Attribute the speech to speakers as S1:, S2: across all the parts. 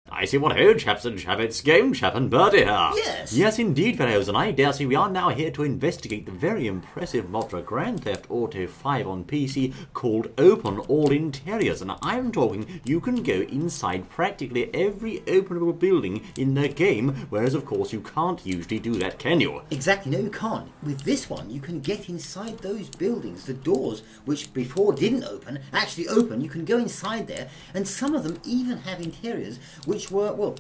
S1: I see what ho, chaps and chappets, Game Chap and Bertie here.
S2: Yes.
S1: Yes, indeed, fellows, and I dare say we are now here to investigate the very impressive mod for Grand Theft Auto 5 on PC called Open All Interiors. And I'm talking you can go inside practically every openable building in the game, whereas of course you can't usually do that, can you?
S2: Exactly, no you can't. With this one, you can get inside those buildings. The doors, which before didn't open, actually open. You can go inside there, and some of them even have interiors which were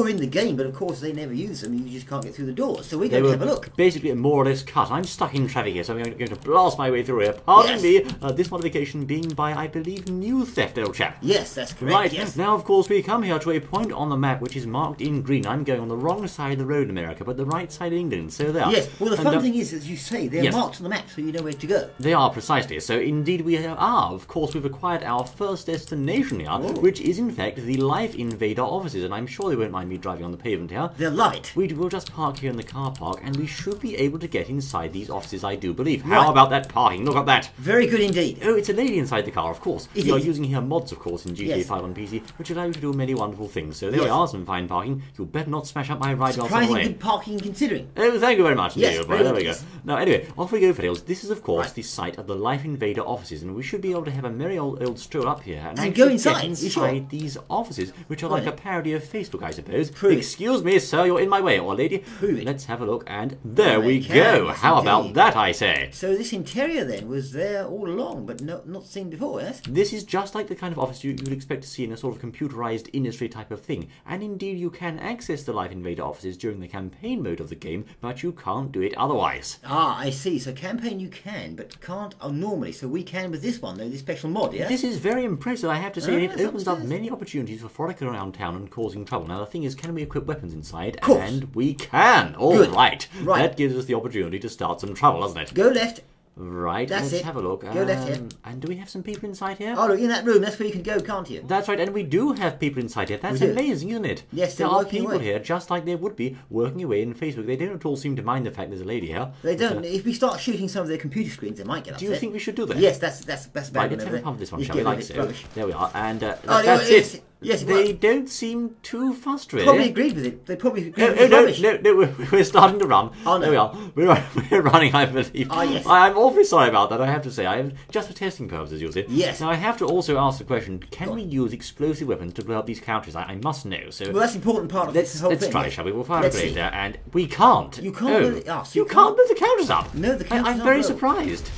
S2: in the game, but of course they never use them. You just can't get through the doors. So we're going to have a look.
S1: Basically, more or less cut. I'm stuck in traffic here, so I'm going to blast my way through here. Pardon me. This modification being by, I believe, New Theft, old chap.
S2: Yes, that's correct.
S1: Right.
S2: Yes.
S1: Now, of course, we come here to a point on the map which is marked in green. I'm going on the wrong side of the road in America, but the right side of England. So there.
S2: Yes. Well, the fun thing is, as you say, they're marked on the map, so you know where to go.
S1: They are precisely. So indeed we are. Of course, we've acquired our first destination here, which is in fact the Life Invader offices, and I'm sure they won't mind me driving on the pavement here.
S2: They're light.
S1: We will just park here in the car park, and we should be able to get inside these offices, I do believe. Right. How about that parking? Look at that.
S2: Very good indeed.
S1: Oh, it's a lady inside the car, of course. We are using here mods, of course, in GTA 5 on PC, which allow you to do many wonderful things. So there we are, some fine parking. You better not smash up my ride whilst I'm away.
S2: Surprising good parking considering.
S1: Oh, thank you very much.
S2: Yes,
S1: right, there we go. Now, anyway, off we go, fellows. This is, of course, the site of the Life Invader offices, and we should be able to have a merry old stroll up here
S2: and go inside.
S1: Inside these offices, which are like a parody of Facebook, I suppose.
S2: Prove
S1: Excuse me, sir, you're in my way, or lady.
S2: Prove it.
S1: Let's have a look, and there we go. Yes, how about that, I say?
S2: So this interior then was there all along, but not seen before, yes?
S1: This is just like the kind of office you would expect to see in a sort of computerized industry type of thing. And indeed, you can access the Life Invader offices during the campaign mode of the game, but you can't do it otherwise.
S2: Ah, I see. So campaign you can, but can't normally. So we can with this one, though, this special mod, yeah?
S1: This is very impressive, I have to say. It opens up many opportunities for frolicking around town and causing trouble. Now, the thing is, can we equip weapons inside?
S2: Of course.
S1: And we can. All right. That gives us the opportunity to start some trouble, doesn't it?
S2: Go left.
S1: Right, let's have a look.
S2: Go left here.
S1: And do we have some people inside here?
S2: Oh, look, in that room, that's where you can go, can't you?
S1: That's right, and we do have people inside here. That's amazing, isn't it?
S2: Yes,
S1: there are people here, just like there would be, working away in Facebook. They don't at all seem to mind the fact there's a lady here.
S2: They don't. If we start shooting some of their computer screens, they might get upset.
S1: Do you think we should do that?
S2: Yes, that's bad.
S1: Right, let's have a pump of this one, shall we? Like so.
S2: Rubbish.
S1: There we are, and that's it.
S2: Yes,
S1: they don't seem too fussed, really.
S2: Probably agreed with it. They probably agreed with it. Rubbish.
S1: No, we're starting to run.
S2: Oh, no.
S1: There we are. We're running, I believe.
S2: Oh, yes.
S1: I'm awfully sorry about that, I have to say. Just for testing purposes, you'll see.
S2: Yes.
S1: Now, I have to also ask the question, can we use explosive weapons to blow up these counters? I must know. So
S2: well, that's an important part of this whole thing.
S1: Let's try, shall we? We'll fire a grenade there, and we can't.
S2: You can't blow the...
S1: You can't blow the counters up.
S2: No, the counters
S1: I'm very surprised.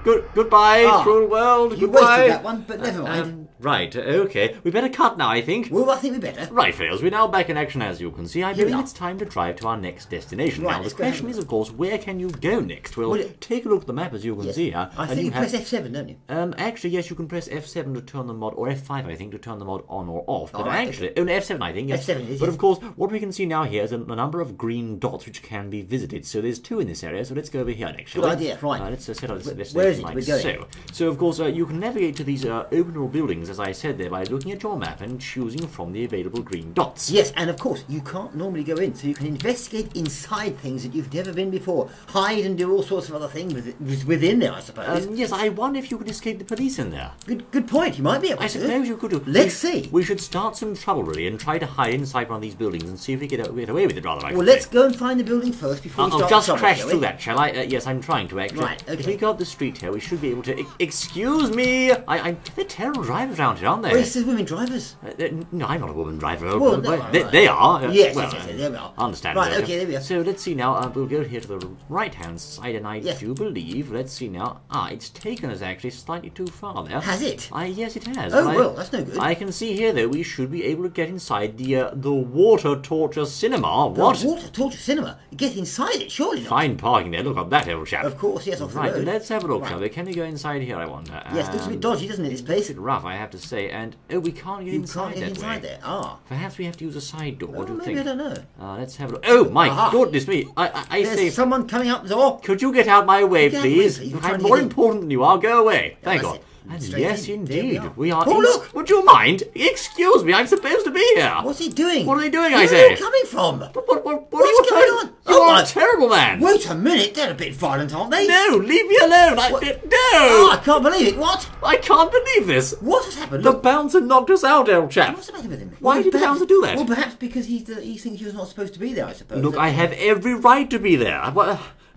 S1: Goodbye, cruel world.
S2: You wasted that one, but never mind.
S1: Right, okay. We better cut now, I think.
S2: Well, I think we better.
S1: Right, fellas, we're now back in action, as you can see. I believe it's time to drive to our next destination.
S2: Right,
S1: now, the question is, of course, where can you go next? Well, take a look at the map, as you can see here.
S2: I think you press F7, don't you?
S1: Actually, yes, you can press F7 to turn the mod, or F5, I think, to turn the mod on or off. But actually, F7, I think. Yes.
S2: F7 is,
S1: But of course, what we can see now here is a number of green dots which can be visited. So there's 2 in this area, so let's go over here next, shall we?
S2: Good idea, right.
S1: Let's set up this
S2: Where is
S1: destination
S2: it?
S1: like
S2: We're going.
S1: so. Of course, you can navigate to these openable buildings, as I said there, by looking at your map and choosing from the available green dots.
S2: Yes, and of course, you can't normally go in, so you can investigate inside things that you've never been before. Hide and do all sorts of other things within there, I suppose.
S1: Yes, I wonder if you could escape the police in there.
S2: Good point, you might be able to.
S1: I suppose you could do.
S2: Let's see.
S1: We should start some trouble, really, and try to hide inside one of these buildings and see if we get away with it, rather.
S2: Well, let's go and find the building first before we start
S1: I'll just
S2: trouble,
S1: crash through that, shall I? Yes, I'm trying to, actually.
S2: Right, okay.
S1: If we go up the street here, we should be able to... Excuse me! They're terrible drivers around here, aren't they?
S2: Oh, it says women drivers.
S1: No, I'm not a woman driver.
S2: Well,
S1: they are.
S2: Yes, there we are.
S1: Understand.
S2: Right, okay, there we are.
S1: So let's see now. We'll go here to the right-hand side, and I do believe, let's see now. It's taken us actually slightly too far there.
S2: Has it?
S1: Yes, it has.
S2: Oh, well, that's no good.
S1: I can see here, though, we should be able to get inside the Water Torture Cinema. What?
S2: The Water Torture Cinema? Get inside it, surely not.
S1: Fine parking there. Look at that, old chap.
S2: Of course, yes, off the
S1: road.
S2: road.
S1: Let's have a look, shall we? Can we go inside here, I wonder?
S2: Yes, looks a bit dodgy, doesn't it, this place?
S1: It's a bit rough, I have to say, and we can't get inside that way.
S2: You can't get inside there,
S1: Perhaps we have to use a side door, do you think?
S2: Maybe, I don't know.
S1: Let's have a look. Oh, my goodness me. I say...
S2: There's someone coming out the door.
S1: Could you get out my way, please? I'm more important than you are. Go away. Thank God. And
S2: Straight
S1: yes,
S2: in. There
S1: indeed, we are.
S2: Oh, look!
S1: Would you mind? Excuse me, I'm supposed to be here.
S2: What's he doing?
S1: What are they doing, I
S2: Where
S1: say?
S2: are you coming from?
S1: What
S2: What's
S1: are you
S2: going on?
S1: You
S2: Oh,
S1: are
S2: my-
S1: a terrible man.
S2: Wait a minute, they're a bit violent, aren't they?
S1: No, leave me alone.
S2: Oh,
S1: No,
S2: I can't believe it. What?
S1: I can't believe this.
S2: What has happened?
S1: The
S2: Look,
S1: bouncer knocked us out, old chap.
S2: what's the matter with him?
S1: Why did the
S2: perhaps-
S1: bouncer do that?
S2: Well, perhaps because he thinks he was not supposed to be there, I suppose.
S1: Look, I have every right to be there.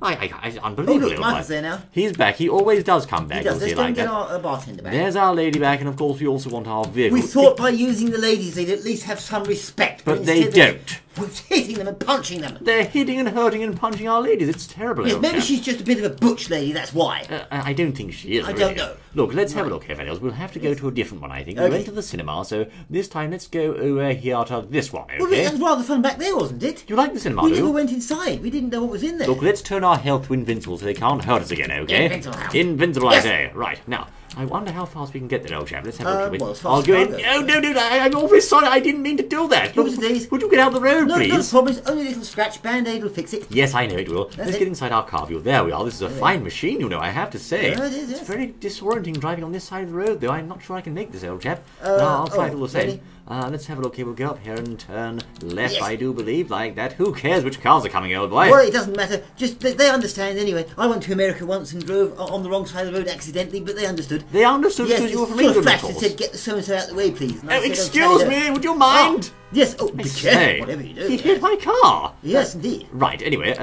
S1: It's unbelievable.
S2: Oh, look, Michael's there now.
S1: He's back. He always does come back.
S2: He does.
S1: You'll see
S2: Let's go
S1: like
S2: and get
S1: that.
S2: our bartender back.
S1: There's our lady back, and of course we also want our vehicle.
S2: We thought by using the ladies they'd at least have some respect.
S1: But they
S2: instead they're
S1: don't.
S2: hitting them and punching them.
S1: They're hitting and hurting and punching our ladies. It's terrible.
S2: Yes,
S1: old
S2: maybe
S1: chap.
S2: she's just a bit of a butch lady, that's why.
S1: I don't think she is.
S2: I
S1: really.
S2: don't know.
S1: Look, let's have a look here, fellas. We'll have to go to a different one, I think. We
S2: Okay.
S1: went to the cinema, so this time let's go over here to this one,
S2: Well,
S1: okay?
S2: that was rather fun back there, wasn't it?
S1: You like the cinema,
S2: We
S1: do
S2: never
S1: you?
S2: went inside. We didn't know what was in there.
S1: Look, let's turn our health to invincible so they can't hurt us again, okay?
S2: Invincible health.
S1: Invincible,
S2: Yes.
S1: I say. Right, now, I wonder how fast we can get there, old chap. Let's have a look, shall we?
S2: well, as fast
S1: I'll
S2: as
S1: go
S2: I
S1: in.
S2: can go.
S1: Oh, no, I'm awfully sorry. I didn't mean to do that.
S2: What was it, Daisy?
S1: Would you get out of the road,
S2: no,
S1: please?
S2: no problem. It's only a little scratch. Band-Aid will fix it.
S1: Yes, I know it will. Let's
S2: it.
S1: get inside our car view. There we are. This is a fine machine, you know, I have to say.
S2: Yeah, it is, yes.
S1: It's very disorienting driving on this side of the road, though. I'm not sure I can make this, old chap. I'll try it all the same.
S2: ready?
S1: Let's have a look here. We'll go up here and turn left,
S2: Yes.
S1: I do believe, like that. Who cares which cars are coming, old boy?
S2: Well, it doesn't matter. Just they understand anyway. I went to America once and drove on the wrong side of the road accidentally, but they understood.
S1: They understood
S2: Yes,
S1: because you were from
S2: sort of
S1: England, of
S2: flashed and
S1: course.
S2: said, "Get the so-and-so out of the way, please." And I
S1: Oh,
S2: said,
S1: excuse
S2: "Okay,
S1: me, would you mind?
S2: Yes. Oh,
S1: I
S2: be
S1: say,
S2: careful, whatever you do.
S1: he hit my car.
S2: Yes, indeed.
S1: Right, anyway,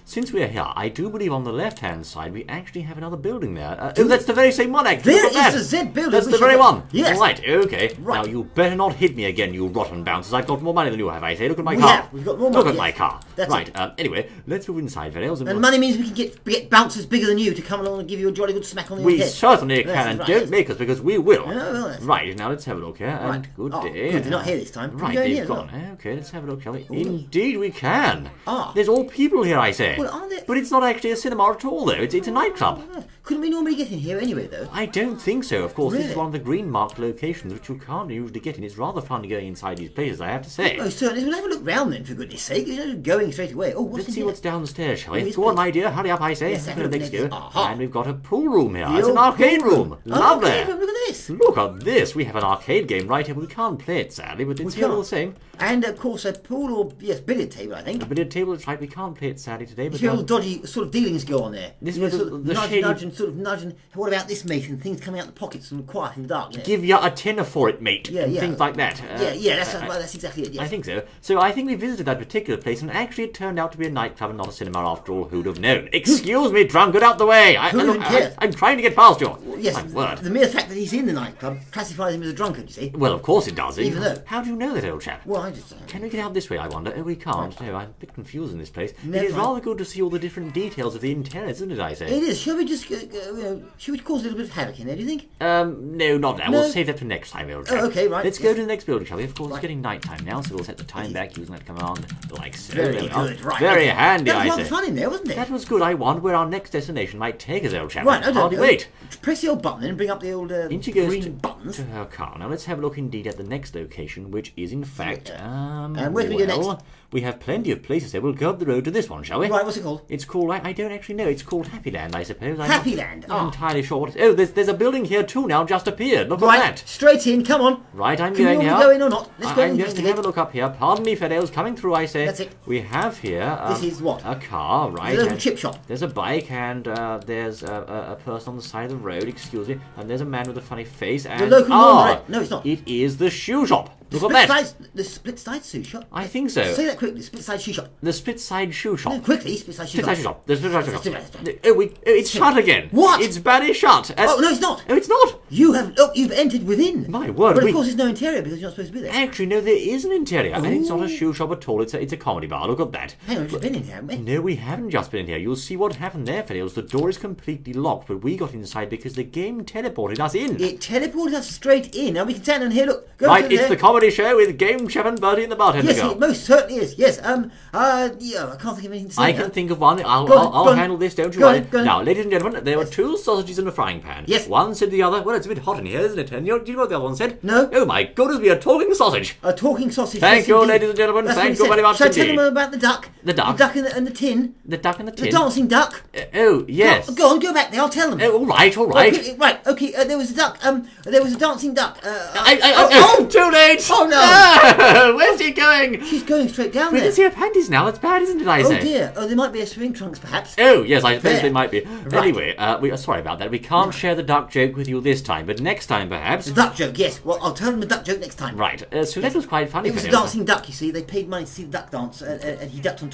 S1: since we're here, I do believe on the left-hand side we actually have another building there. Oh, that's the very same one, actually.
S2: There
S1: Look at
S2: is
S1: that.
S2: the Z building.
S1: That's
S2: We
S1: the
S2: should
S1: very
S2: go-
S1: one.
S2: Yes.
S1: Right, okay.
S2: Right.
S1: Now, you better not hit me again, you rotten bouncers. I've got more money than you have, I say. Look at my
S2: We
S1: car.
S2: have. We've got more
S1: Look
S2: money,
S1: at my
S2: yes.
S1: car.
S2: That's
S1: right,
S2: it.
S1: Anyway, let's move inside, fellas.
S2: And money means we can get bouncers bigger than you to come along and give you a jolly good smack on the
S1: We
S2: head.
S1: certainly
S2: Yes,
S1: can, and
S2: right,
S1: don't
S2: yes.
S1: make us, because we will.
S2: Yeah, well, that's-
S1: Right, now let's have a look here. And
S2: Right.
S1: good
S2: Oh,
S1: day.
S2: good, they're not here this time. Can we
S1: Right,
S2: go in
S1: they've
S2: here as well?
S1: gone. Okay, let's have a look, shall we? Indeed we can.
S2: Ah.
S1: There's all people here, I say.
S2: Well, are there-
S1: But it's not actually a cinema at all, though. It's a nightclub.
S2: Couldn't we normally get in here anyway, though?
S1: I don't think so. Of course, this is
S2: Really?
S1: one of the green marked locations which you can't usually get in. It's rather fun going inside these places, I have to say.
S2: Oh, certainly. We'll have a look round then, for goodness sake. You're not going straight away. Oh, what's
S1: Let's
S2: in
S1: see
S2: here?
S1: what's downstairs, shall we?
S2: Oh, yes,
S1: Go on,
S2: please.
S1: my dear. Hurry up, I say.
S2: Yes,
S1: Let's
S2: have a look
S1: next
S2: next.
S1: go.
S2: Aha.
S1: And we've got a pool room here.
S2: The
S1: It's an
S2: old
S1: arcade
S2: pool
S1: room.
S2: Oh,
S1: Lovely.
S2: okay, look at this.
S1: Look at this. We have an arcade game right here. We can't play it, sadly, but it's here all the
S2: can't.
S1: same.
S2: And, of course, a pool or, yes, billiard table, I think.
S1: The billiard table, that's right. We can't play it, sadly, today. But
S2: See all the dodgy sort of dealings go on there.
S1: This
S2: You know,
S1: was
S2: sort of
S1: the
S2: nudge,
S1: shady-
S2: nudge and sort of nudge and what about this, mate? And things coming out the pockets and quiet in the dark. You know?
S1: give you a tenner for it, mate.
S2: Yeah,
S1: and
S2: yeah.
S1: things like that.
S2: That's exactly it. Yes.
S1: I think so. So I think we visited that particular place, and actually it turned out to be a nightclub and not a cinema after all. Who'd have known? Excuse me, drunk, get out the way.
S2: Who'd have cared?
S1: I'm trying to get past you.
S2: Yes,
S1: My word.
S2: the mere fact that he's in the nightclub classifies him as a drunkard, you see.
S1: Well, of course it does.
S2: Even though-
S1: How do you know that, old chap?
S2: Well, I just...
S1: Can we get out this way, I wonder? Oh, we can't. No, I'm a bit confused in this place.
S2: Never
S1: it is
S2: mind.
S1: rather good to see all the different details of the interior, isn't it, I say?
S2: It is. Shall we just, shall we cause a little bit of havoc in there, do you think?
S1: No, not now.
S2: No.
S1: We'll save that for next time, old chap.
S2: Oh, okay, right,
S1: Let's
S2: yes.
S1: go to the next building, shall we? Of course, it's
S2: Right.
S1: getting night time now, so we'll set the time back using that command like so.
S2: Very
S1: There we are.
S2: good, right.
S1: Very
S2: okay.
S1: handy,
S2: That was
S1: I
S2: rather
S1: say.
S2: fun in there, wasn't it?
S1: That was good. I wonder where our next destination might take us, old chap.
S2: Right,
S1: I can't wait.
S2: Press the old button then and bring up the old
S1: Into goes
S2: green
S1: to,
S2: buttons.
S1: to her car. Now let's have a look indeed at the next location, which is in fact.
S2: And where do we go next?
S1: We have plenty of places there. We'll go up the road to this one, shall we?
S2: Right, what's it called?
S1: It's called. I don't actually know. It's called Happy Land, I suppose. I'm
S2: Happy
S1: not-
S2: Land,
S1: Not
S2: ah.
S1: entirely sure what. Oh, there's a building here too now. Just appeared. Look
S2: Right,
S1: at that.
S2: straight in, come on.
S1: Right, I'm
S2: Can we
S1: going
S2: all
S1: here.
S2: go in or not? Let's go
S1: I'm
S2: in
S1: just to
S2: investigate.
S1: have a look up here. Pardon me, fellows, coming through, I say.
S2: That's it.
S1: We have here...
S2: This is what?
S1: A car, right.
S2: A little
S1: and
S2: chip shop.
S1: There's a bike, and there's a person on the side of the road, excuse me, and there's a man with a funny face, and...
S2: local laundrette. No, it's not.
S1: It is the shoe shop. Look at that.
S2: The split side shoe shop?
S1: I think so.
S2: Say that quickly, split side shoe shop.
S1: The split side shoe shop.
S2: No, quickly, split side shoe
S1: Split side shoe
S2: shop.
S1: shop. The split side shoe shop.
S2: Split-
S1: It's shut again.
S2: What?
S1: It's badly shut.
S2: Oh, no, it's not.
S1: Oh, it's not.
S2: You've entered within.
S1: My word,
S2: But
S1: we-
S2: of course, there's no interior because you're not supposed to be there.
S1: Actually, no, there is an interior, and it's not a
S2: Ooh.
S1: shoe shop at all. It's a comedy bar. Look at that.
S2: Hang on, we've just been in here, haven't we?
S1: No, we haven't just been in here. You'll see what happened there, fellows. The door is completely locked, but we got inside because the game teleported us in.
S2: It teleported us straight in. Now we can stand on here, look. Go
S1: Right,
S2: through
S1: it's
S2: there.
S1: the comedy comedy show with Game Chef and Bertie and the bartender
S2: Yes,
S1: girl.
S2: it most certainly is. Yes. Yeah, I can't think of anything to say.
S1: I
S2: now.
S1: can think of one. I'll
S2: Go on.
S1: handle this, don't you
S2: Go on,
S1: worry.
S2: go on.
S1: Now, ladies and gentlemen, there were 2 sausages in a frying pan.
S2: Yes.
S1: One said to the other, well, it's a bit hot in here, isn't it? And do you know what the other one said?
S2: No.
S1: Oh, my goodness, we are talking sausage.
S2: A talking sausage.
S1: Thank
S2: yes,
S1: you,
S2: indeed.
S1: ladies and gentlemen.
S2: That's
S1: Thank
S2: what he
S1: you
S2: said.
S1: very much
S2: Shall I tell
S1: indeed.
S2: them about the duck?
S1: The duck?
S2: The duck and the tin?
S1: The duck in the
S2: The
S1: tin.
S2: dancing duck?
S1: Oh, yes.
S2: Go on, go back there, I'll tell them.
S1: Oh, all right, all right.
S2: Okay, right, okay, there was a duck, there was a dancing duck.
S1: Oh, too late!
S2: Oh, no.
S1: Where's he going?
S2: She's going straight down
S1: We
S2: there.
S1: can see her panties now. That's bad, isn't it, I
S2: Oh
S1: say?
S2: dear, there might be a swing trunks perhaps.
S1: Oh, yes, I suppose
S2: There.
S1: they might be.
S2: Right.
S1: Anyway, we are sorry about that. We can't share the duck joke with you this time, but next time, perhaps.
S2: The duck joke, yes, well, I'll tell them the duck joke next time.
S1: Right, so that was quite funny
S2: It was
S1: for
S2: a
S1: him.
S2: dancing duck, you see, they paid money to see the duck dance, and he danced on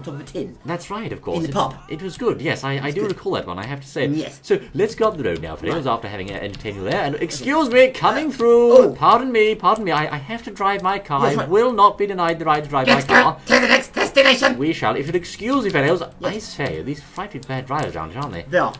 S2: top of a tin.
S1: That's right, of course.
S2: In the pub.
S1: It was good, yes, I do
S2: good.
S1: recall that one, I have to say.
S2: Yes.
S1: So, let's go up the road now, friends,
S2: Right.
S1: after having entertained you there. And excuse me, coming through.
S2: Oh.
S1: Pardon me, I have to drive my car.
S2: Yes,
S1: I
S2: right.
S1: will not be denied the right to drive
S2: Let's
S1: my
S2: go
S1: car.
S2: to the next destination.
S1: We shall. If you'll excuse me, fellows, I
S2: Yes.
S1: say, these frightfully bad drivers around here, aren't they?
S2: They are.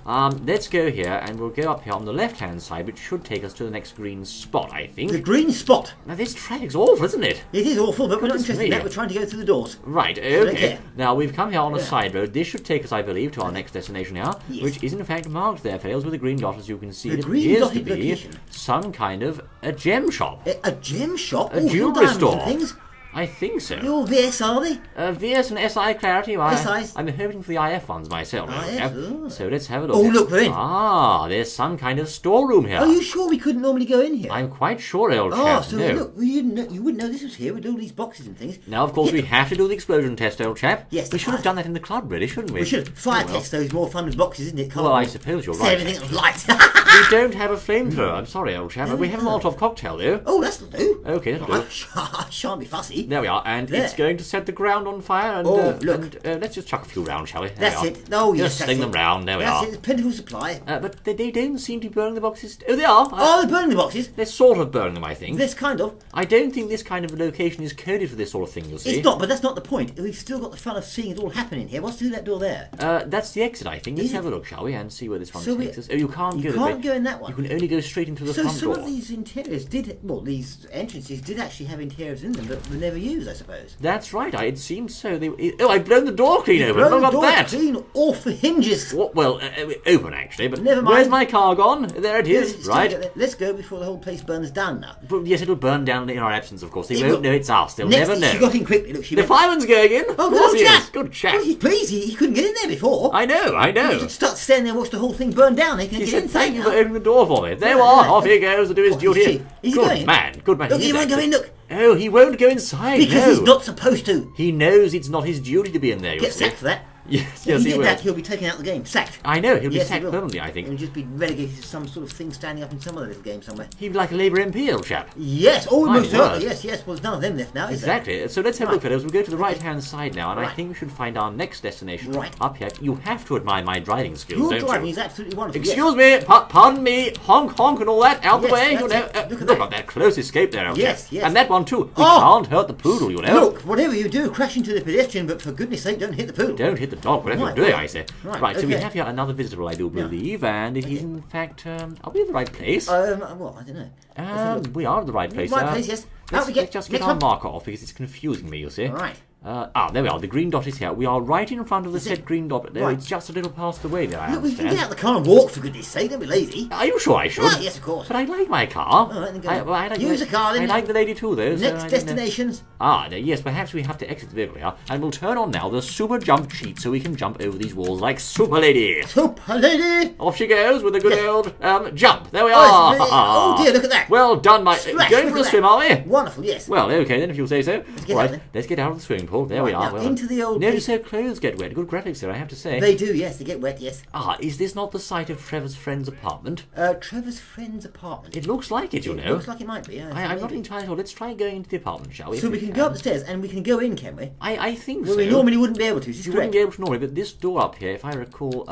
S1: Let's go here, and we'll go up here on the left-hand side, which should take us to the next green spot, I think.
S2: The green spot.
S1: Now, this traffic's awful, isn't it?
S2: It is awful, but we're not
S1: Goodness
S2: interested in
S1: me.
S2: that. We're trying to go through the doors.
S1: Right,
S2: don't
S1: okay.
S2: care.
S1: Now, we've come here on a
S2: Yeah.
S1: side road. This should take us, I believe, to our next destination here,
S2: Yes.
S1: which is, in fact, marked there, fellows, with a green dot, as you can see.
S2: The
S1: It
S2: green
S1: appears to
S2: dotted
S1: be
S2: location.
S1: some kind of a gem shop.
S2: A gem shop?
S1: A
S2: All
S1: jewellery
S2: diamonds
S1: store.
S2: and things?
S1: I think so.
S2: They're all VS, are they?
S1: VS and SI Clarity.
S2: SIs.
S1: I'm hoping for the IF ones myself.
S2: IF,
S1: yeah.
S2: oh.
S1: So let's have a look.
S2: Oh, look, we're in.
S1: Ah, there's some kind of storeroom here.
S2: Are you sure we couldn't normally go in here?
S1: I'm quite sure, old
S2: Oh,
S1: chap.
S2: so
S1: No.
S2: look, you wouldn't know this was here with all these boxes and things.
S1: Now, of course, we have to do the explosion test, old chap.
S2: Yes,
S1: We should have
S2: I-
S1: done that in the club, really, shouldn't we?
S2: We should fire
S1: Oh, well.
S2: test those more fun with boxes, isn't it? Can't
S1: Well, I
S2: we?
S1: suppose you're
S2: Say
S1: right.
S2: everything that's light.
S1: We don't have a flamethrower. I'm sorry, old chap. We have a Molotov cocktail, though.
S2: Oh, that's not do.
S1: Okay, that'll do.
S2: I shan't be fussy.
S1: There we are, and
S2: There.
S1: it's going to set the ground on fire. And,
S2: Oh, look.
S1: and let's just chuck a few rounds, shall we? There
S2: That's
S1: we are.
S2: it. Oh, yes,
S1: Just
S2: that's
S1: sling
S2: it.
S1: them round. There we
S2: That's
S1: are.
S2: it. There's plentiful supply.
S1: But they don't seem to be burning the boxes. Oh, they are.
S2: Oh, they're burning the boxes.
S1: They're sort of burning them, I think.
S2: This kind of.
S1: I don't think this kind of location is coded for this sort of thing, you'll see.
S2: It's not, but that's not the point. We've still got the fun of seeing it all happening here. What's through that door there?
S1: That's the exit, I think. Let's
S2: Is
S1: have
S2: it?
S1: a look, shall we, and see where this one
S2: So
S1: takes us. Oh, you can't go that way.
S2: go in that one.
S1: You can only go straight into the
S2: So
S1: front
S2: some
S1: door.
S2: of these interiors these entrances did actually have interiors in them, but were never used, I suppose.
S1: That's right. It seems so. I've blown the door clean open.
S2: Blown
S1: Look
S2: the
S1: at
S2: door
S1: that.
S2: clean off the hinges.
S1: Well, open actually, but
S2: Never mind.
S1: where's my car gone? There it is.
S2: Let's
S1: Right.
S2: still get there. Let's go before the whole place burns down now.
S1: But yes, it'll burn down in our absence, of course. They
S2: It
S1: won't
S2: will.
S1: know it's us. They'll
S2: Next,
S1: never know.
S2: she got in quickly. Look, she
S1: The
S2: went.
S1: fireman's going in.
S2: Oh,
S1: Of course
S2: good
S1: he
S2: chap.
S1: is. Good chap.
S2: Well, he's pleased. He couldn't get in there before.
S1: I know.
S2: He could start standing there and watch the whole thing burn down. He can
S1: He
S2: get
S1: said,
S2: inside
S1: thank you
S2: now.
S1: for opening the door for me. There
S2: Yeah,
S1: we are.
S2: yeah.
S1: Off he goes to do his
S2: Oh,
S1: duty.
S2: he's cheap. Is he
S1: Good
S2: going?
S1: man. Good man.
S2: Look,
S1: He
S2: he
S1: is
S2: won't go
S1: actually.
S2: in. Look,
S1: Oh, he won't go inside.
S2: because
S1: no.
S2: he's not supposed to.
S1: He knows it's not his duty to be in there, you
S2: Get
S1: see.
S2: sacked for that.
S1: Yes,
S2: If
S1: yes,
S2: he
S1: he
S2: did
S1: will.
S2: that, he'll be taken out of the game. Sacked.
S1: I know, he'll be
S2: Yes, he
S1: sacked
S2: will.
S1: permanently, I think.
S2: He'll just be relegated to some sort of thing standing up in some other little game somewhere.
S1: He'd be like a Labour MP, old chap.
S2: Yes, oh,
S1: My
S2: most certainly.
S1: word.
S2: Yes, yes. Well, there's none of them left now, is there?
S1: Exactly. So let's have a look,
S2: Right.
S1: fellows. We'll go to the right-hand side now, and I
S2: Right.
S1: think we should find our next destination
S2: Right.
S1: up here. You have to admire my driving skills,
S2: Your
S1: don't
S2: driving
S1: you?
S2: is absolutely wonderful.
S1: Excuse me, pardon me, honk, honk, and all that, out the
S2: Yes,
S1: way, you
S2: that's
S1: know.
S2: it. Look at
S1: Look
S2: that.
S1: at that close escape there, old
S2: Yes,
S1: chap.
S2: yes.
S1: And that one too. We
S2: Oh!
S1: can't hurt the poodle, you know.
S2: Look, whatever you do, crash into the pedestrian, but for goodness sake, don't hit the poodle.
S1: Don't hit the dog, whatever
S2: Right,
S1: you're doing,
S2: right.
S1: I say.
S2: Right,
S1: So we
S2: okay.
S1: have here another visitor, I do believe, and it is in fact, are we in the right place?
S2: Well, I don't know. Let's have a look.
S1: We are in the right place.
S2: Right place, yes. Out
S1: Let's,
S2: we get.
S1: let's just get
S2: Next
S1: our
S2: one.
S1: marker off because it's confusing me, you see.
S2: All right.
S1: There we are. The green dot is here. We are right in front of the
S2: Is
S1: said
S2: it?
S1: green dot. No,
S2: Right.
S1: it's just a little past the way there, I
S2: Look, we can
S1: understand.
S2: get out of the car and walk, for goodness sake. Don't be lazy.
S1: Are you sure I should?
S2: Right, yes, of course.
S1: But I like my car.
S2: All right, then go.
S1: I like
S2: Use the car, then.
S1: I like the lady too, though. so I
S2: Next
S1: don't know.
S2: destinations.
S1: Yes, perhaps we have to exit the vehicle here, and we'll turn on now the super jump cheat so we can jump over these walls like Super Lady.
S2: Super lady.
S1: Off she goes with a good
S2: Yes.
S1: old jump. There we
S2: Oh,
S1: are.
S2: it's really- oh dear, look at that.
S1: Well done, my.
S2: Splash,
S1: Going
S2: look
S1: for
S2: at
S1: a swim,
S2: that.
S1: are we?
S2: Wonderful, yes.
S1: Well, okay then, if you'll say so.
S2: get
S1: All
S2: out
S1: right,
S2: then.
S1: let's get out of the swimming pool. There we
S2: Right,
S1: are.
S2: now,
S1: Well,
S2: into the old
S1: notice her clothes get wet. Good graphics there, I have to say.
S2: They do, yes. They get wet, yes.
S1: Is this not the site of Trevor's friend's apartment?
S2: Trevor's friend's apartment.
S1: It looks like it, you know.
S2: Looks like it might be. Yeah,
S1: I'm not
S2: maybe.
S1: entirely sure. Let's try going into the apartment, shall we?
S2: So
S1: if
S2: we can go up the stairs and we can go in, can we?
S1: I think
S2: Well,
S1: so.
S2: we normally wouldn't be able to. This is
S1: You
S2: correct.
S1: wouldn't be able to normally, but this door up here, if I recall,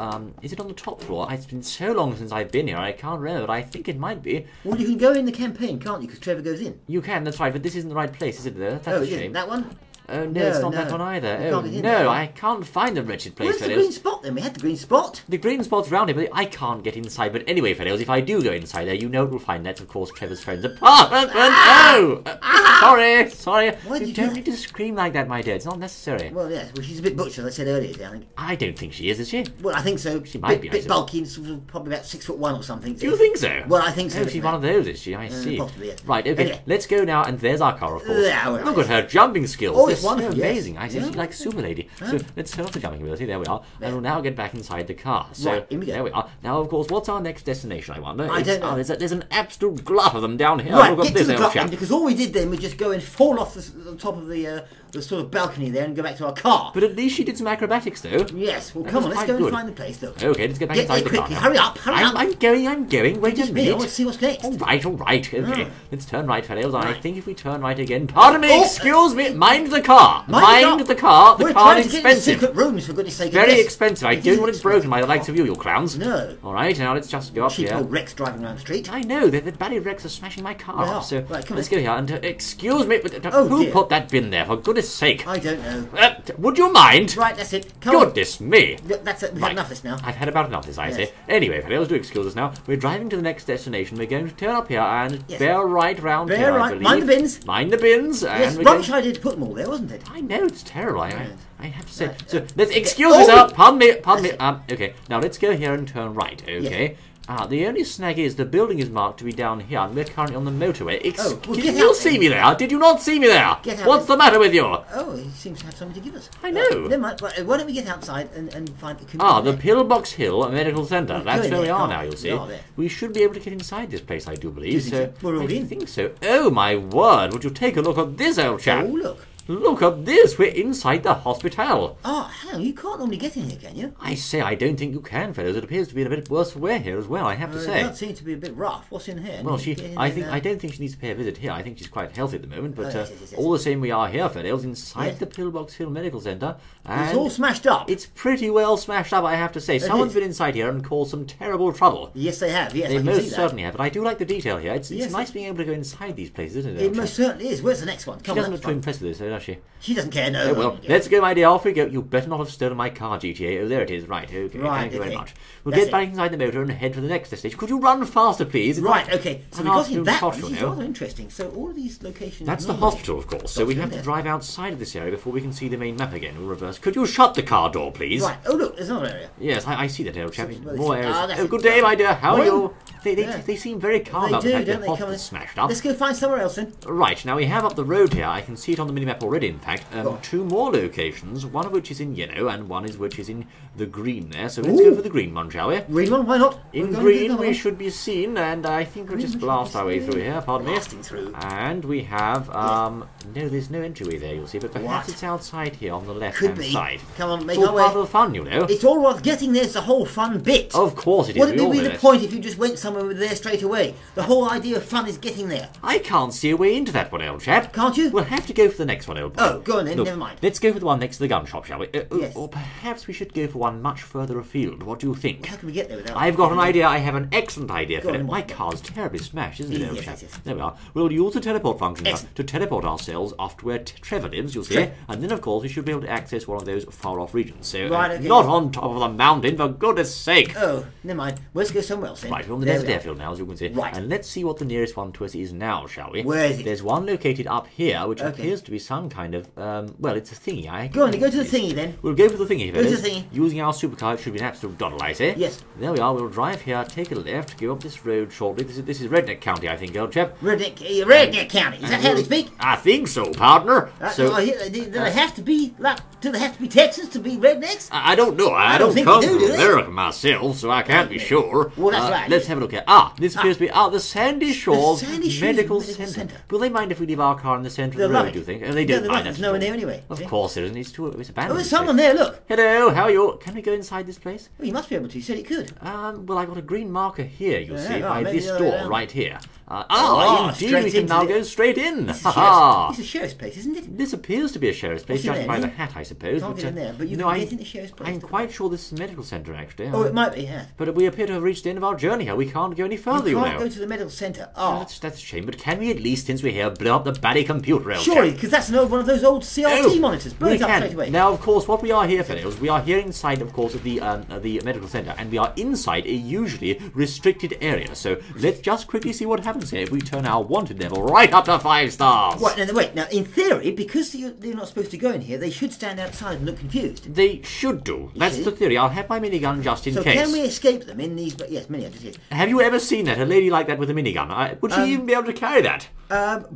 S1: is it on the top floor? It's been so long since I've been here, I can't remember, but I think it might be.
S2: Well, you can go in the campaign, can't you? Because Trevor goes in.
S1: You can, that's right, but this isn't the right place, is it? That's
S2: Oh,
S1: a
S2: it isn't.
S1: shame.
S2: That one?
S1: Oh, no,
S2: No,
S1: it's not
S2: no.
S1: that one either.
S2: You
S1: Oh,
S2: can't get in there.
S1: no, I can't find the wretched place,
S2: Where's the
S1: fellows.
S2: green spot then? We had the green spot.
S1: The green spot's round here, but I can't get inside. But anyway, fellows, if I do go inside there, you know it will find that's, of course, Trevor's friend's apartment. Oh! Sorry.
S2: Why did
S1: You
S2: you do
S1: don't
S2: that?
S1: need to scream like that, my dear. It's not necessary.
S2: Well, yes. Well, she's a bit butch, as I said earlier, I think.
S1: I don't think she is she?
S2: Well, I think so.
S1: She might be, I
S2: bit
S1: suppose.
S2: bulky, and sort of probably about 6'1" or something.
S1: Do you think so?
S2: Well, I think so.
S1: Oh, she's one of those, is she? I see.
S2: Possibly, yes.
S1: Right, okay.
S2: Anyway.
S1: Let's go now, and there's our car, of course.
S2: Yeah, well,
S1: Look at her jumping skills.
S2: Oh,
S1: They're
S2: it's wonderful,
S1: so
S2: yes.
S1: amazing. I see,
S2: Yeah.
S1: she's like Super Lady. So let's turn off the jumping ability. There we are. And we'll now get back inside the car. So
S2: Right, here we go.
S1: there we are. Now, of course, what's our next destination, I wonder?
S2: I don't know.
S1: There's an absolute glut of them down here.
S2: Right,
S1: Look
S2: get
S1: at
S2: to
S1: this
S2: the
S1: old
S2: clock
S1: chap.
S2: then, because all we did then was just go and fall off the top of the sort of balcony there and go back to our car.
S1: But at least she did some acrobatics, though.
S2: Yes, well,
S1: That
S2: come
S1: was
S2: on, let's
S1: quite
S2: go and
S1: good.
S2: find the place, look.
S1: Okay, let's get back
S2: Get
S1: inside
S2: there
S1: the car
S2: quickly,
S1: now.
S2: hurry up.
S1: I'm going. Wait a
S2: Just a minute, I
S1: minute.
S2: want to see what's next.
S1: All right. Okay,
S2: Right.
S1: let's turn right, fellows. I think if we turn right again... Pardon me,
S2: Oh,
S1: excuse me. Mind the car.
S2: Mind
S1: The car. The
S2: We're
S1: car
S2: trying
S1: is
S2: to get into
S1: expensive.
S2: secret rooms, for goodness sake.
S1: Very
S2: Yes.
S1: expensive. I
S2: It
S1: don't
S2: is
S1: want it broken by the likes of you clowns.
S2: No.
S1: All right, now let's just go up
S2: Cheap
S1: here.
S2: old Rex driving around the street.
S1: I know, the Batty Rex are smashing my car
S2: They
S1: off.
S2: are.
S1: So
S2: Right, come
S1: let's
S2: on.
S1: go here. And excuse me, but
S2: Oh,
S1: who
S2: dear.
S1: put that bin there? For goodness sake.
S2: I don't know.
S1: Would you mind?
S2: Right, that's it. Come on.
S1: Goodness me.
S2: That's it. We've had enough of this now.
S1: I've had about enough of this, I
S2: Yes.
S1: say. Anyway, fellows, do excuse us now. We're driving to the next destination. We're going to turn up here and
S2: Yes.
S1: bear right round
S2: Bear
S1: here, I
S2: right.
S1: believe.
S2: Mind the bins.
S1: Mind the bins.
S2: Yes,
S1: And we're
S2: rubbish
S1: going...
S2: idea to put them all there, wasn't it?
S1: I know, it's terrible. I have to say.
S2: Right,
S1: So, let's excuse
S2: oh!
S1: me, sir. Pardon me. Okay, now let's go here and turn right, okay?
S2: Yes.
S1: The only snag is the building is marked to be down here, and we're currently on the motorway.
S2: Oh, well,
S1: Did
S2: get
S1: you
S2: out
S1: see
S2: then.
S1: me there? Did you not see me there?
S2: Get out
S1: What's
S2: then.
S1: the matter with you?
S2: Oh, he seems to have something to give us.
S1: I know.
S2: Never mind. Right, why don't we get outside and find...
S1: The Pillbox Hill Medical Centre.
S2: We're
S1: That's
S2: going
S1: where we
S2: there,
S1: are
S2: can't
S1: now,
S2: we?
S1: you'll see.
S2: We are there.
S1: We should be able to get inside this place, I do believe.
S2: Do you think so? We're
S1: I
S2: already in.
S1: think so. Oh, my word. Would you take a look at this, old chap?
S2: Oh, look.
S1: Look at this. We're inside the hospital.
S2: Oh, hang on. You can't normally get in here, can you?
S1: I say, I don't think you can, fellows. It appears to be in a bit worse for wear here as well, I have to
S2: It
S1: say.
S2: does seem to be a bit rough. What's in here?
S1: Well,
S2: Need to get in
S1: I
S2: there.
S1: don't think she needs to pay a visit here. I think she's quite healthy at the moment. But
S2: yes, yes.
S1: all the same, we are here, fellows, inside
S2: Yes.
S1: the Pillbox Hill Medical Centre. And
S2: It's all smashed up.
S1: it's pretty well smashed up, I have to say. Someone's
S2: is.
S1: been inside here and caused some terrible trouble.
S2: Yes, they have. Yes,
S1: They
S2: I can
S1: most
S2: see that.
S1: certainly have, but I do like the detail here. It's
S2: Yes,
S1: nice being able to go inside these places, isn't it?
S2: It
S1: old
S2: most
S1: chap?
S2: certainly is. Where's the next one?
S1: She
S2: Come on,
S1: doesn't
S2: that's
S1: look too
S2: fine.
S1: impressed with this, though, does she?
S2: She doesn't care, no.
S1: Oh, well, let's go, my dear. Off we go. You better not have stolen my car, GTA. Oh, there it is. Right, okay.
S2: Right,
S1: Thank you very
S2: okay.
S1: much. We'll
S2: That's
S1: get back inside the motor and head for the next destination. Could you run faster, please? It's
S2: Right,
S1: like
S2: okay. So
S1: an
S2: we got in
S1: afternoon
S2: that.
S1: shot,
S2: This
S1: you
S2: is
S1: know.
S2: rather interesting. So all of these locations...
S1: That's the
S2: normally-
S1: hospital, of course, so we have to
S2: Yes.
S1: drive outside of this area before we can see the main map again. We'll reverse. Could you shut the car door, please?
S2: Right. Oh, look, there's another area.
S1: Yes, I see that, old chap.
S2: Well,
S1: More areas.
S2: that's
S1: Oh,
S2: it.
S1: good day, my dear. How are
S2: Morning.
S1: you?
S2: Yeah.
S1: They seem very calm
S2: They
S1: about the
S2: do,
S1: fact
S2: don't
S1: that
S2: they?
S1: the
S2: Come on.
S1: hospital's smashed up.
S2: Let's go find somewhere else then.
S1: Right, now we have up the road here, I can see it on the minimap already, in fact,
S2: Go on.
S1: 2 more locations, one of which is in yellow and one is which is in the green there. So let's go
S2: Ooh.
S1: for the green one, shall we?
S2: Green one, why not?
S1: In
S2: We're going to
S1: green
S2: another
S1: we
S2: one.
S1: should be seen, and I think we'll
S2: Green
S1: just
S2: we should
S1: blast
S2: be
S1: our way
S2: seen.
S1: through here, pardon me.
S2: Blasting through.
S1: And we have, no, there's no entryway there, you'll see, but perhaps
S2: What?
S1: it's outside here on the
S2: Could
S1: left-hand
S2: be.
S1: side.
S2: Come on, make
S1: It's all
S2: our way.
S1: part of the fun, you know.
S2: It's all right. Getting there's the whole fun bit.
S1: Of course it is,
S2: Wouldn't
S1: we all
S2: it be
S1: know
S2: the
S1: this.
S2: point if you just went somewhere there straight away? The whole idea of fun is getting there.
S1: I can't see a way into that one, old chap.
S2: Can't you?
S1: We'll have to go for the next one, old boy.
S2: Oh, go on then,
S1: Look,
S2: never mind.
S1: Let's go for the one next to the gun shop, shall we?
S2: Yes.
S1: Or perhaps we should go for one much further afield. What do you think?
S2: How can we get there without...
S1: I've got an idea. I have an excellent idea,
S2: Go on,
S1: Philip. My
S2: then.
S1: car's terribly smashed, isn't it,
S2: Yes,
S1: old
S2: yes,
S1: chap?
S2: yes.
S1: There we are. We'll use the teleport function now
S2: Excellent.
S1: to teleport ourselves off to where Trevor lives, you'll see.
S2: Tre-
S1: And then, of course, we should be able to access one of those far-off regions. So,
S2: Right, okay.
S1: not on top of the mountain, for goodness sake.
S2: Oh, never mind. Let's go somewhere else then.
S1: Right, we're on the
S2: There
S1: desert
S2: we are.
S1: airfield now, as you can see.
S2: Right.
S1: And let's see what the nearest one to us is now, shall we?
S2: Where is it?
S1: There's one located up here, which
S2: Okay.
S1: appears to be some kind of, well, it's a thingy.
S2: Go on, go to the thingy then.
S1: We'll go for the thingy,
S2: Go to
S1: fellas.
S2: the thingy.
S1: Using our supercar, it should be an absolute doddle, I say.
S2: Yes.
S1: There we are. We'll drive here, take a left, go up this road shortly. This is Redneck County, I think, old chap.
S2: Redneck County. Is that how they speak?
S1: I think so, partner.
S2: Do they have to be like? Do they have to be Texans to be rednecks?
S1: I don't know. I
S2: don't
S1: don't
S2: think
S1: come
S2: they do,
S1: from
S2: do they?
S1: America myself, so I can't be
S2: Okay.
S1: sure.
S2: Well, that's right.
S1: Let's have a look here. This appears to be the Sandy Shores
S2: Sandy Shores
S1: Medical
S2: Medical
S1: Centre.
S2: Centre.
S1: Will they mind if we leave our car in the centre of
S2: They'll
S1: the road,
S2: love
S1: do you
S2: it.
S1: think? Oh, they
S2: Yeah,
S1: don't
S2: they'll
S1: mind
S2: love it.
S1: that
S2: There's no one
S1: at all.
S2: there anyway.
S1: Of
S2: See?
S1: course there isn't. It's
S2: Oh,
S1: abandoned.
S2: there's someone there. Look.
S1: Hello, how are you? Can we go inside this place?
S2: Well, you must be able to. You said he could.
S1: Well, I got a green marker here, you see,
S2: oh,
S1: by
S2: maybe
S1: this
S2: the other way
S1: door
S2: around.
S1: right here.
S2: Oh,
S1: Indeed,
S2: straight
S1: we can
S2: into
S1: now
S2: the-
S1: go straight in.
S2: It's
S1: Ha
S2: a
S1: ha!
S2: sheriff's, it's a sheriff's place, isn't it?
S1: This appears to be a sheriff's place,
S2: What's in
S1: judging
S2: there,
S1: by the
S2: then?
S1: hat, I suppose.
S2: Can't get in there, but you
S1: no,
S2: can
S1: I-
S2: get in the sheriff's place.
S1: I'm quite sure this is a medical centre, actually.
S2: Oh, it might be. Yeah.
S1: But we appear to have reached the end of our journey here. We can't go any further,
S2: You
S1: you
S2: can't
S1: know.
S2: go to the medical centre.
S1: Oh,
S2: Oh,
S1: that's a shame, but can we at least, since we're here, blow up the batty computer, old
S2: surely,
S1: chap?
S2: because that's one of those old CRT monitors. Blow
S1: we
S2: it up
S1: can.
S2: straight away.
S1: Now, of course, what we are here for is we are here inside, of course, of the medical centre, and we are inside a usually restricted area. So let's just quickly see what happens happens here if we turn our wanted level right up to 5 stars?
S2: Right, now, wait, now, in theory, because they're not supposed to go in here, they should stand outside and look confused.
S1: They should do. That's
S2: see?
S1: the theory. I'll have my minigun just in
S2: So
S1: case.
S2: can we escape them in these... Yes, minigun, just here.
S1: Have you ever seen that? A lady like that with a minigun? Would she even be able to carry that?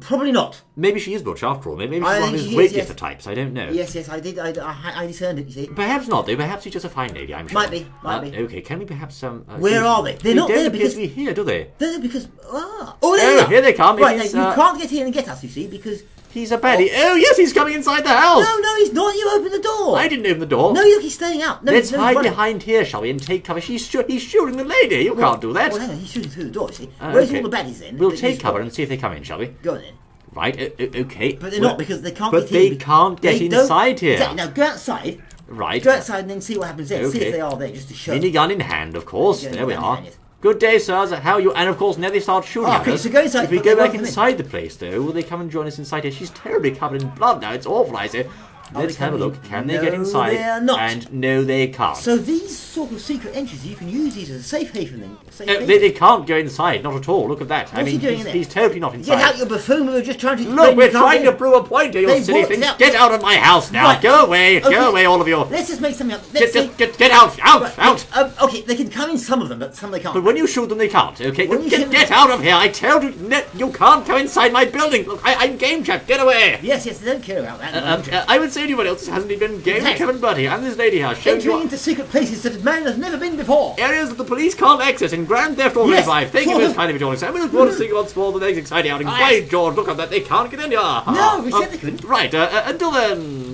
S2: Probably not.
S1: Maybe she is butch after all. Maybe she's
S2: I
S1: one of
S2: think
S1: those
S2: she is,
S1: weightlifter
S2: yes.
S1: types. I don't know.
S2: Yes, I did. I discerned it, you see.
S1: Perhaps not, though. Perhaps she's just a fine lady, I'm sure.
S2: Might be.
S1: Okay, can we perhaps...
S2: Where are they? They're not
S1: don't
S2: there
S1: appear
S2: because...
S1: to be here, do they?
S2: They're there because... Oh, there they are.
S1: Here they come.
S2: Right,
S1: It is,
S2: now, you can't get in and get us, you see, because...
S1: He's a baddie. Oh, yes, he's coming inside the house.
S2: No, he's not. You open the door.
S1: I didn't open the door.
S2: No, look, he's staying out. No,
S1: Let's
S2: he's
S1: hide
S2: running.
S1: behind here, shall we, and take cover. He's shooting the lady. You can't do that.
S2: Well, hang on, he's shooting through the door, you see. Where's
S1: Okay.
S2: all the baddies then?
S1: We'll take cover and see if they come in, shall we?
S2: Go on then.
S1: Right, okay.
S2: But they're not because they can't
S1: But
S2: get
S1: they
S2: in.
S1: can't get
S2: They don't-
S1: inside here.
S2: Exactly. Now go outside.
S1: Right.
S2: Go outside and then see what happens there. See
S1: Okay.
S2: if they are there, just to show.
S1: Minigun in hand, of course.
S2: Yeah,
S1: There we
S2: minigun in
S1: are.
S2: hand, yes.
S1: Good day, sirs. How are you? And of course, now they start shooting at
S2: Okay,
S1: us.
S2: so go inside,
S1: If we
S2: but
S1: go
S2: they
S1: back
S2: won't come in.
S1: inside the place, though, will they come and join us inside here? She's terribly covered in blood now. It's awful, I say. Let's
S2: they
S1: have a
S2: coming
S1: look.
S2: in?
S1: Can they
S2: No,
S1: get inside?
S2: they are not.
S1: And no, they can't.
S2: So these sort of secret entries, you can use these as a safe haven then. Safe haven.
S1: They can't go inside, not at all. Look at that.
S2: What's he doing in there?
S1: he's totally not inside.
S2: Get out, you buffoon. We were just trying to...
S1: Look, we're
S2: explain you
S1: trying to
S2: can't
S1: prove a point to you
S2: They've
S1: silly
S2: walked
S1: things.
S2: out.
S1: Get out of my house now.
S2: Right.
S1: Go away.
S2: Okay.
S1: Go away, all of you.
S2: Let's just make something up. Let's say...
S1: Get out. Out.
S2: Okay, they can come in, some of them, but some they can't.
S1: But when you shoot them, they can't, okay?
S2: When you shoot them-
S1: Get out of here. I tell you, you can't come inside my building. Look, I'm game chat. Get away.
S2: Yes, they don't care about that.
S1: I would say anyone else hasn't even game.
S2: Yes.
S1: Kevin Buddy and this lady has shown
S2: Entering
S1: you
S2: into secret places that man has never been before.
S1: areas that the police can't access in Grand Theft Auto
S2: Yes,
S1: 5. Thank you
S2: sort
S1: for
S2: of.
S1: kindly joining us. I'm going to want to see what's more than exciting outing.
S2: Ah,
S1: By
S2: yes.
S1: George, look at that. They can't get in here.
S2: No, we said they couldn't.
S1: Right, until then.